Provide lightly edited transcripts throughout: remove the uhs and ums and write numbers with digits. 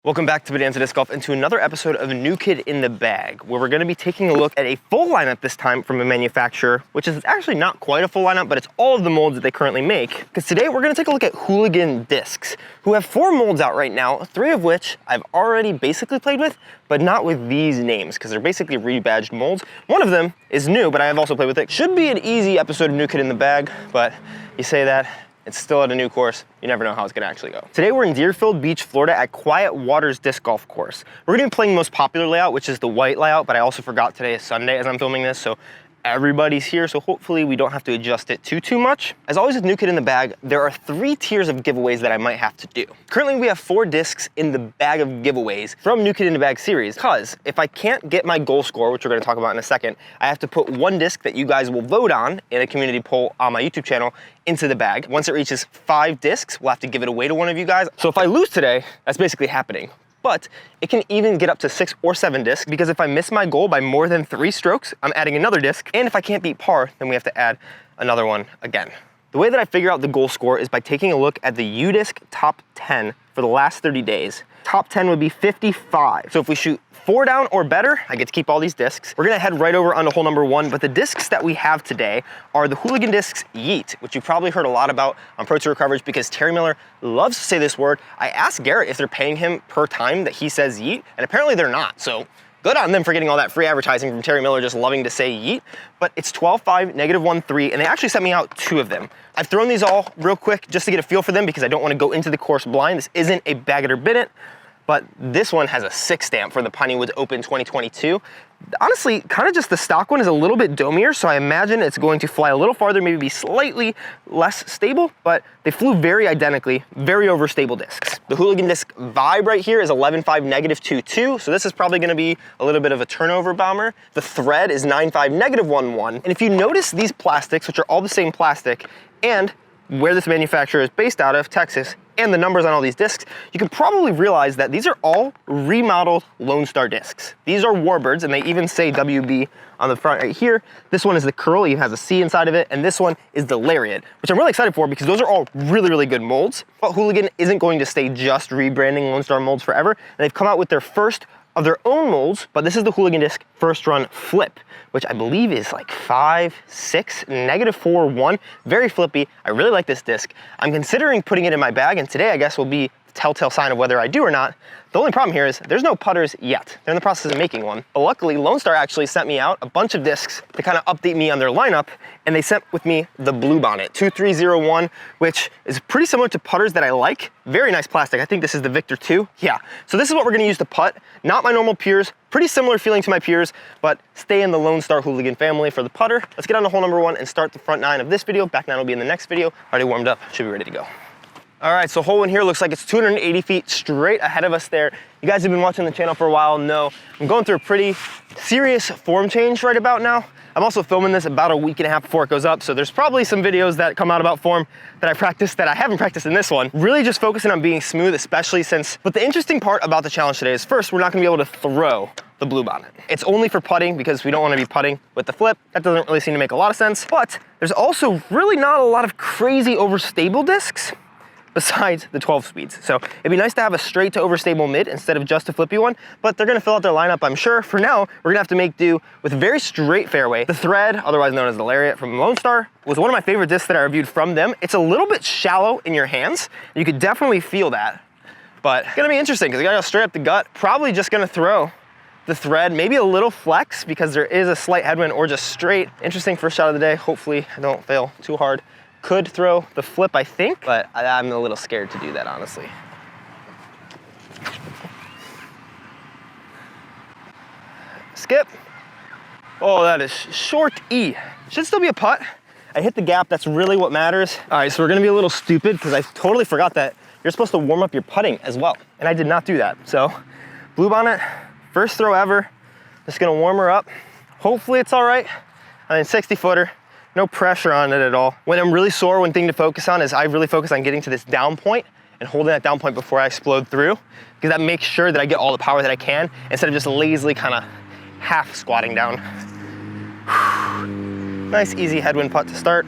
Welcome back to Bonanza Disc Golf and to another episode of New Kid in the Bag, where we're going to be taking a look at a full lineup this time from a manufacturer, which is actually not quite a full lineup, but it's all of the molds that they currently make. Because today we're going to take a look at Hooligan discs, who have 4 molds out right now, 3 of which I've already basically played with, but not with these names, because they're basically rebadged molds. One of them is new, but I have also played with it. Should be an easy episode of New Kid in the Bag, but you say that, it's still at a new course. You never know how it's gonna actually go. Today we're in Deerfield Beach, Florida at Quiet Waters Disc Golf Course. We're gonna be playing the most popular layout, which is the white layout, but I also forgot today is Sunday as I'm filming this, so everybody's here, so hopefully we don't have to adjust it too much. As always with New Kid in the Bag, there are 3 tiers of giveaways that I might have to do. Currently we have 4 discs in the bag of giveaways from New Kid in the Bag series, because if I can't get my goal score, which we're gonna talk about in a second, I have to put 1 disc that you guys will vote on in a community poll on my YouTube channel into the bag. Once it reaches 5 discs, we'll have to give it away to one of you guys. So if I lose today, that's basically happening. But it can even get up to 6 or 7 discs, because if I miss my goal by more than 3 strokes, I'm adding another disc. And if I can't beat par, then we have to add another one again. The way that I figure out the goal score is by taking a look at the U-Disc top 10 for the last 30 days. Top 10 would be 55. So if we shoot 4 down or better, I get to keep all these discs. We're gonna head right over onto hole number 1, but the discs that we have today are the Hooligan discs Yeet, which you've probably heard a lot about on Pro Tour coverage because Terry Miller loves to say this word. I asked Garrett if they're paying him per time that he says Yeet, and apparently they're not. So good on them for getting all that free advertising from Terry Miller just loving to say Yeet. But it's 12.5, -1.3, and they actually sent me out 2 of them. I've thrown these all real quick just to get a feel for them because I don't want to go into the course blind. This isn't a bag it or bin it. But this one has a 6 stamp for the Piney Woods Open 2022. Honestly, kind of just the stock one is a little bit domier, so I imagine it's going to fly a little farther, maybe be slightly less stable, but they flew very identically, very overstable discs. The Hooligan disc Vibe right here is 11.5, -2.2, so this is probably gonna be a little bit of a turnover bomber. The Thread is 9.5, -1.1, and if you notice these plastics, which are all the same plastic, and where this manufacturer is based out of, Texas, and the numbers on all these discs, you can probably realize that these are all remodeled Lone Star discs. These are Warbirds, and they even say WB on the front right here. This one is the Curl, it has a C inside of it, and this one is the Lariat, which I'm really excited for because those are all really good molds. But Hooligan isn't going to stay just rebranding Lone Star molds forever, and they've come out with their first of their own molds, but this is the Hooligan disc First Run Flip, which I believe is like 5.6, -4.1, very flippy. I really like this disc. I'm considering putting it in my bag, and today I guess will be the telltale sign of whether I do or not. The only problem here is there's no putters yet. They're in the process of making one. But luckily, Lone Star actually sent me out a bunch of discs to kind of update me on their lineup, and they sent with me the Blue Bonnet 2301, which is pretty similar to putters that I like. Very nice plastic. I think this is the Victor 2. Yeah, so this is what we're gonna use to putt. Not my normal Pures, pretty similar feeling to my Pures, but stay in the Lone Star Hooligan family for the putter. Let's get on to hole number 1 and start the front 9 of this video. Back 9 will be in the next video. Already warmed up, should be ready to go. All right, so hole 1 here looks like it's 280 feet straight ahead of us there. You guys have been watching the channel for a while know I'm going through a pretty serious form change right about now. I'm also filming this about a week and a half before it goes up, so there's probably some videos that come out about form that I practiced that I haven't practiced in this one. Really just focusing on being smooth, especially since, but the interesting part about the challenge today is first, we're not gonna be able to throw the Blue Bonnet. It's only for putting because we don't wanna be putting with the flip. That doesn't really seem to make a lot of sense, but there's also really not a lot of crazy overstable discs besides the 12 speeds. So it'd be nice to have a straight to overstable mid instead of just a flippy one, but they're gonna fill out their lineup, I'm sure. For now, we're gonna have to make do with a very straight fairway. The Thread, otherwise known as the Lariat from Lone Star, was one of my favorite discs that I reviewed from them. It's a little bit shallow in your hands. You could definitely feel that, but it's gonna be interesting because I gotta go straight up the gut. Probably just gonna throw the Thread, maybe a little flex because there is a slight headwind, or just straight. Interesting first shot of the day. Hopefully I don't fail too hard. Could throw the flip, I think, but I'm a little scared to do that, honestly. Skip. Oh, that is short E. Should still be a putt. I hit the gap, that's really what matters. All right, so we're gonna be a little stupid because I totally forgot that you're supposed to warm up your putting as well, and I did not do that. So, Blue Bonnet, first throw ever. Just gonna warm her up. Hopefully it's all right. I mean, 60-footer. No pressure on it at all. When I'm really sore, one thing to focus on is I really focus on getting to this down point and holding that down point before I explode through, because that makes sure that I get all the power that I can instead of just lazily kind of half squatting down. Nice easy headwind putt to start.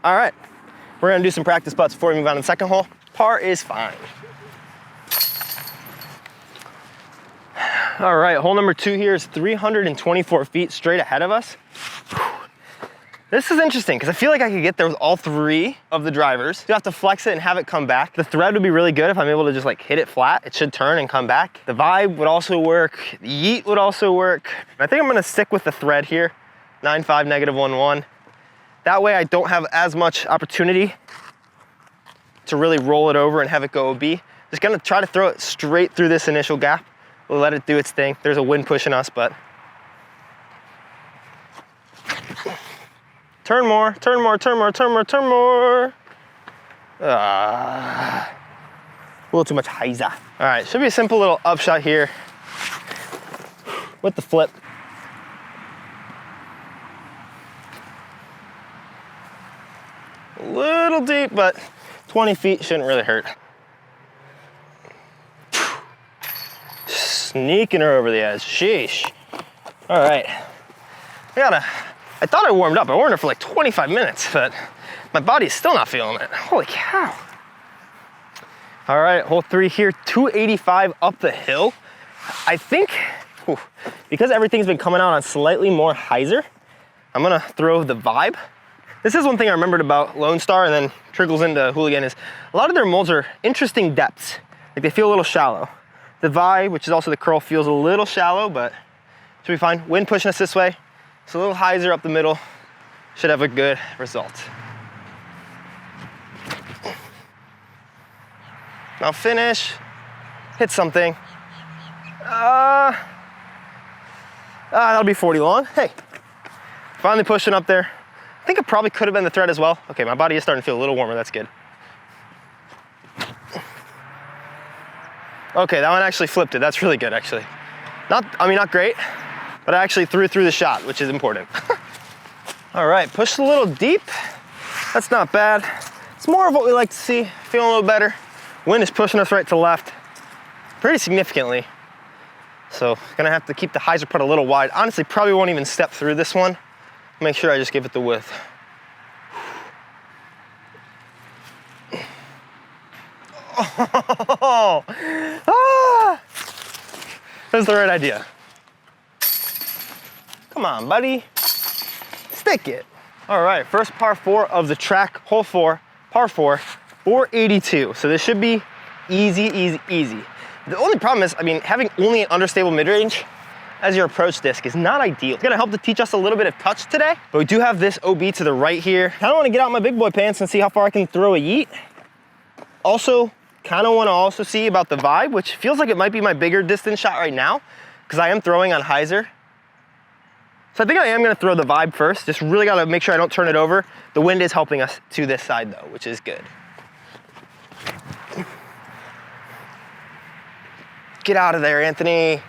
All right, We're gonna do some practice putts before we move on to the second hole. Par is fine. All right, hole number 2 here is 324 feet straight ahead of us. This is interesting because I feel like I could get there with all 3 of the drivers. You have to flex it and have it come back. The thread would be really good if I'm able to just like hit it flat. It should turn and come back. The vibe would also work. The yeet would also work. I think I'm gonna stick with the thread here, 9.5, -1.1. That way I don't have as much opportunity to really roll it over and have it go OB. Just gonna try to throw it straight through this initial gap. We'll let it do its thing. There's a wind pushing us, but. Turn more, turn more, turn more, turn more, turn more. A little too much hyzer. All right, should be a simple little upshot here with the flip. A little deep, but 20 feet shouldn't really hurt. Sneaking her over the edge, sheesh. All right, I thought I warmed up. I warmed up for like 25 minutes, but my body's still not feeling it. Holy cow. All right, hole 3 here, 285 up the hill. I think, because everything's been coming out on slightly more hyzer, I'm gonna throw the vibe. This is one thing I remembered about Lone Star and then trickles into Hooligan is a lot of their molds are interesting depths. Like they feel a little shallow. The vibe, which is also the curl, feels a little shallow, but should be fine. Wind pushing us this way. So a little hyzer up the middle. Should have a good result. Now finish, hit something. That'll be 40 long. Hey, finally pushing up there. I think it probably could have been the thread as well. Okay, my body is starting to feel a little warmer, that's good. Okay, that one actually flipped it. That's really good, actually. Not great, but I actually threw through the shot, which is important. All right, pushed a little deep. That's not bad. It's more of what we like to see, feeling a little better. Wind is pushing us right to left pretty significantly. So gonna have to keep the hyzer putt a little wide. Honestly, probably won't even step through this one. Make sure I just give it the width. Oh, that's the right idea. Come on, buddy. Stick it. All right, first par 4 of the track, hole 4, par 4, 482. So this should be easy, easy, easy. The only problem is, having only an understable mid-range as your approach disc is not ideal. It's gonna help to teach us a little bit of touch today, but we do have this OB to the right here. Kinda wanna get out my big boy pants and see how far I can throw a yeet. Also, kinda wanna also see about the vibe, which feels like it might be my bigger distance shot right now, because I am throwing on hyzer. So I think I am gonna throw the vibe first. Just really gotta make sure I don't turn it over. The wind is helping us to this side though, which is good. Get out of there, Anthony.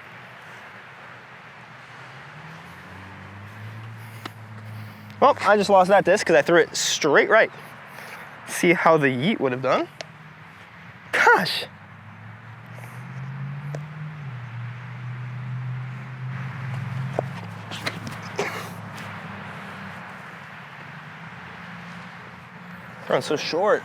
Well, I just lost that disc because I threw it straight right. See how the yeet would have done. Gosh. Throwing so short.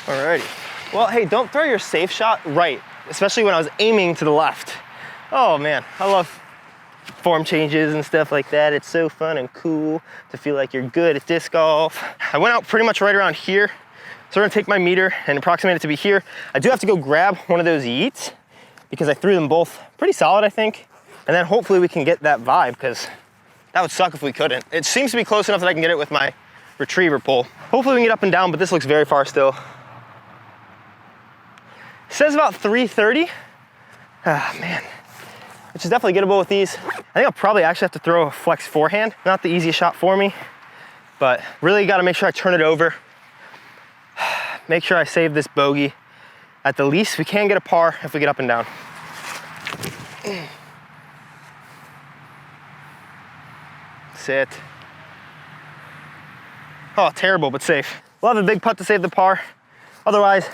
Alrighty. Well, hey, don't throw your safe shot right, especially when I was aiming to the left. Oh man, I love form changes and stuff like that. It's so fun and cool to feel like you're good at disc golf. I went out pretty much right around here. So we're gonna take my meter and approximate it to be here. I do have to go grab one of those yeets because I threw them both pretty solid, I think. And then hopefully we can get that vibe, because that would suck if we couldn't. It seems to be close enough that I can get it with my retriever pull. Hopefully we can get up and down, but this looks very far still. It says about 330. Ah, man. Which is definitely gettable with these. I think I'll probably actually have to throw a flex forehand. Not the easiest shot for me, but really gotta make sure I turn it over. Make sure I save this bogey. At the least, we can get a par if we get up and down. Sit. Oh, terrible, but safe. We'll have a big putt to save the par. Otherwise,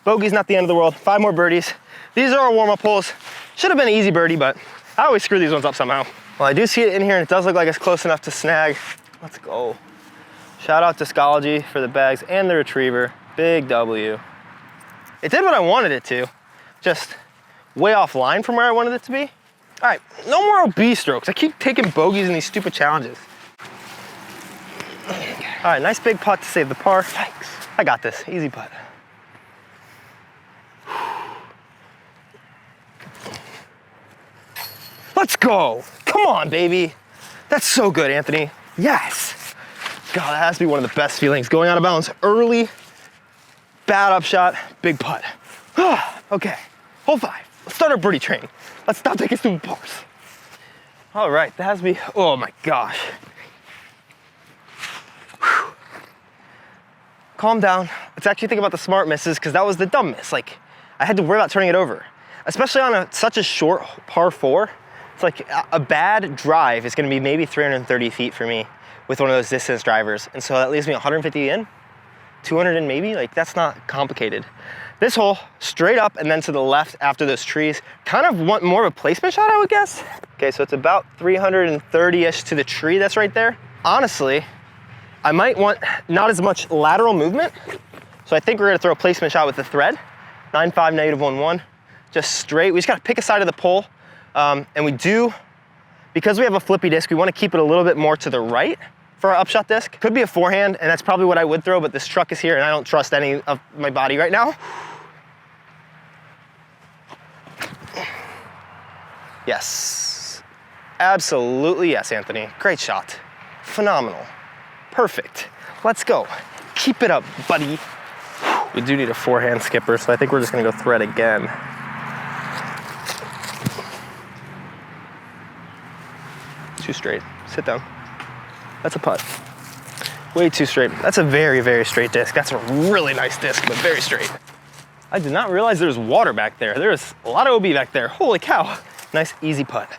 Bogey's not the end of the world. 5 more birdies. These are our warm-up holes. Should have been an easy birdie, but I always screw these ones up somehow. Well, I do see it in here, and it does look like it's close enough to snag. Let's go. Shout out to Discology for the bags and the retriever. Big W. It did what I wanted it to, just way offline from where I wanted it to be. All right, no more OB strokes. I keep taking bogeys in these stupid challenges. All right, nice big putt to save the par. Yikes. I got this, easy putt. Let's go. Come on, baby. That's so good, Anthony. Yes. God, that has to be one of the best feelings. Going out of bounds early, bad upshot, big putt. Okay, hole 5. Let's start our birdie train. Let's stop taking stupid pars. All right, that has to be, oh my gosh. Whew. Calm down. Let's actually think about the smart misses, because that was the dumb miss. Like, I had to worry about turning it over, especially on such a short par 4. It's like a bad drive is gonna be maybe 330 feet for me with one of those distance drivers. And so that leaves me 150 in, 200 in maybe, like that's not complicated. This hole, straight up and then to the left after those trees, kind of want more of a placement shot, I would guess. Okay, so it's about 330-ish to the tree that's right there. Honestly, I might want not as much lateral movement. So I think we're gonna throw a placement shot with the thread, 9.5, -1.1, just straight. We just gotta pick a side of the pole. And we do, because we have a flippy disc, we want to keep it a little bit more to the right for our upshot disc. Could be a forehand, and that's probably what I would throw, but this truck is here and I don't trust any of my body right now. Yes, absolutely yes, Anthony. Great shot, phenomenal, perfect. Let's go, keep it up, buddy. We do need a forehand skipper, so I think we're just gonna go thread again. Too straight, sit down. That's a putt. Way too straight. That's a very, very straight disc. That's a really nice disc, but very straight. I did not realize there was water back there. There was a lot of OB back there. Holy cow. Nice, easy putt.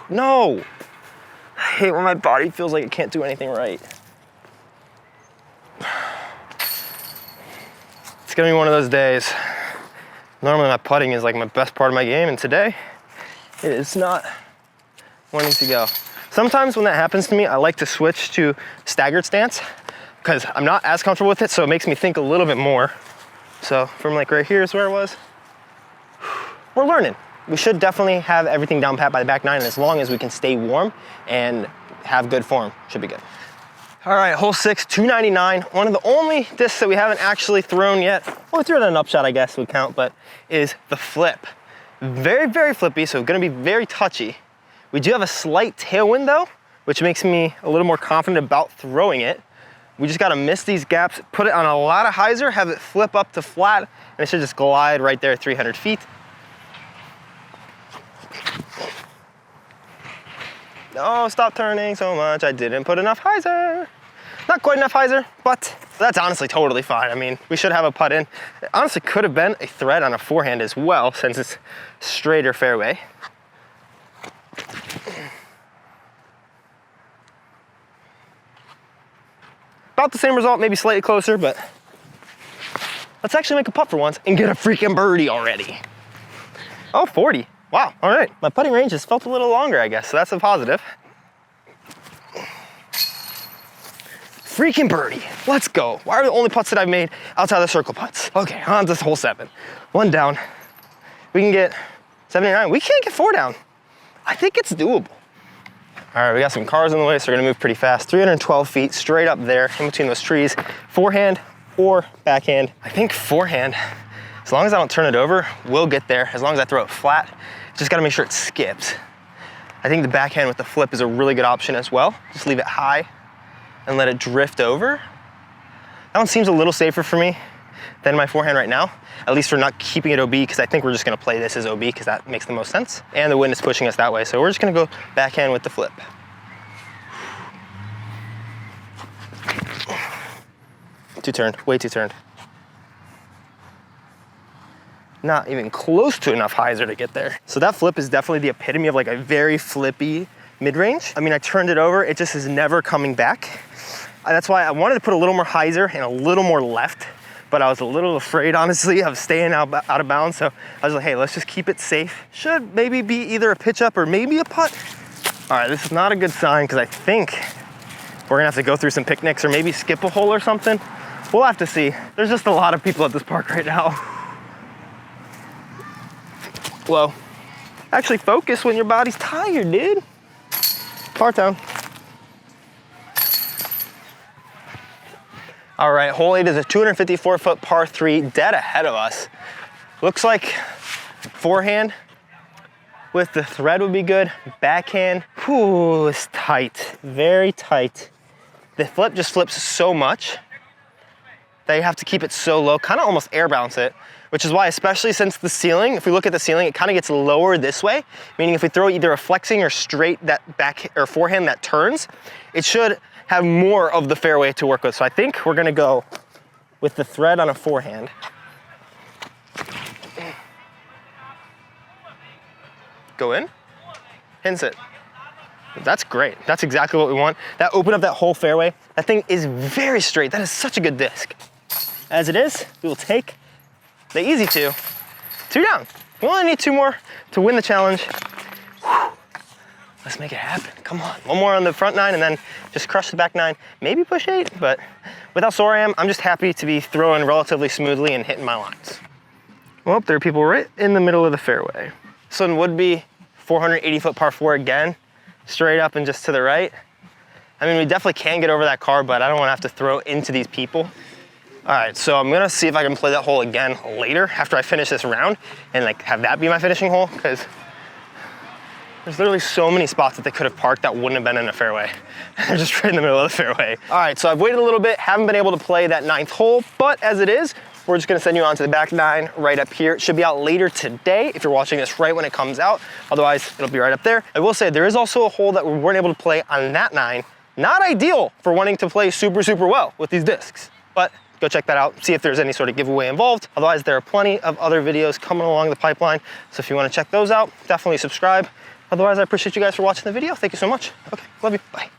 No. I hate when my body feels like it can't do anything right. It's gonna be one of those days. Normally my putting is like my best part of my game, and today it is not wanting to go. Sometimes when that happens to me, I like to switch to staggered stance because I'm not as comfortable with it, so it makes me think a little bit more. So from like right here is where it was. We're learning. We should definitely have everything down pat by the back 9, and as long as we can stay warm and have good form, should be good. All right, hole 6, 299. One of the only discs that we haven't actually thrown yet, well, we threw it in an upshot, I guess would count, but is the flip. Very, very flippy, so gonna be very touchy. We do have a slight tailwind though, which makes me a little more confident about throwing it. We just gotta miss these gaps, put it on a lot of hyzer, have it flip up to flat, and it should just glide right there 300 feet. No, stop turning so much. I didn't put enough hyzer. Not quite enough hyzer, but that's honestly totally fine. I mean, we should have a putt in. It honestly could have been a thread on a forehand as well, since it's straighter fairway. About the same result, maybe slightly closer, but let's actually make a putt for once and get a freaking birdie already. Oh, 40. Wow, all right. My putting range has felt a little longer, I guess, so that's a positive. Freaking birdie, let's go. Why are the only putts that I've made outside the circle putts? Okay, on to hole 7. 1 down. We can get 79. We can't get 4 down. I think it's doable. All right, we got some cars in the way, so we're gonna move pretty fast. 312 feet straight up there in between those trees. Forehand or backhand. I think forehand, as long as I don't turn it over, we'll get there. As long as I throw it flat, just gotta make sure it skips. I think the backhand with the flip is a really good option as well. Just leave it high and let it drift over. That one seems a little safer for me than my forehand right now, at least for not keeping it OB, because I think we're just gonna play this as OB because that makes the most sense. And the wind is pushing us that way, so we're just gonna go backhand with the flip. Too turned, way too turned. Not even close to enough hyzer to get there. So that flip is definitely the epitome of like a very flippy mid-range. I mean, I turned it over, it just is never coming back. That's why I wanted to put a little more hyzer and a little more left but I was a little afraid, honestly, of staying out of bounds. So I was like, hey, let's just keep it safe. Should maybe be either a pitch up or maybe a putt. All right, this is not a good sign because I think we're gonna have to go through some picnics or maybe skip a hole or something. We'll have to see. There's just a lot of people at this park right now. Whoa. Actually focus when your body's tired, dude. Par town. All right, hole 8 is a 254-foot par 3 dead ahead of us. Looks like forehand with the thread would be good. Backhand, whew, is tight, very tight. The flip just flips so much that you have to keep it so low, kind of almost air bounce it, which is why, especially since the ceiling, if we look at the ceiling, it kind of gets lower this way, meaning if we throw either a flexing or straight that back or forehand that turns, it should have more of the fairway to work with. So I think we're gonna go with the thread on a forehand. Go in, hints it. That's great. That's exactly what we want. That opened up that whole fairway. That thing is very straight. That is such a good disc. As it is, we will take the easy 2 down. We only need 2 more to win the challenge. Whew. Let's make it happen. Come on. 1 more on the front 9 and then just crush the back 9. Maybe push 8, but with how sore I am, I'm just happy to be throwing relatively smoothly and hitting my lines. Well, there are people right in the middle of the fairway. This one would be 480-foot par 4 again, straight up and just to the right. I mean, we definitely can get over that car, but I don't want to have to throw into these people. All right, so I'm gonna see if I can play that hole again later after I finish this round and like have that be my finishing hole, because there's literally so many spots that they could have parked that wouldn't have been in a fairway. They're just right in the middle of the fairway. All right, so I've waited a little bit, haven't been able to play that 9th hole, but as it is, we're just gonna send you on to the back 9 right up here. It should be out later today if you're watching this right when it comes out. Otherwise, it'll be right up there. I will say there is also a hole that we weren't able to play on that 9. Not ideal for wanting to play super, super well with these discs, but go check that out, see if there's any sort of giveaway involved. Otherwise, there are plenty of other videos coming along the pipeline. So if you wanna check those out, definitely subscribe. Otherwise, I appreciate you guys for watching the video. Thank you so much. Okay, love you, bye.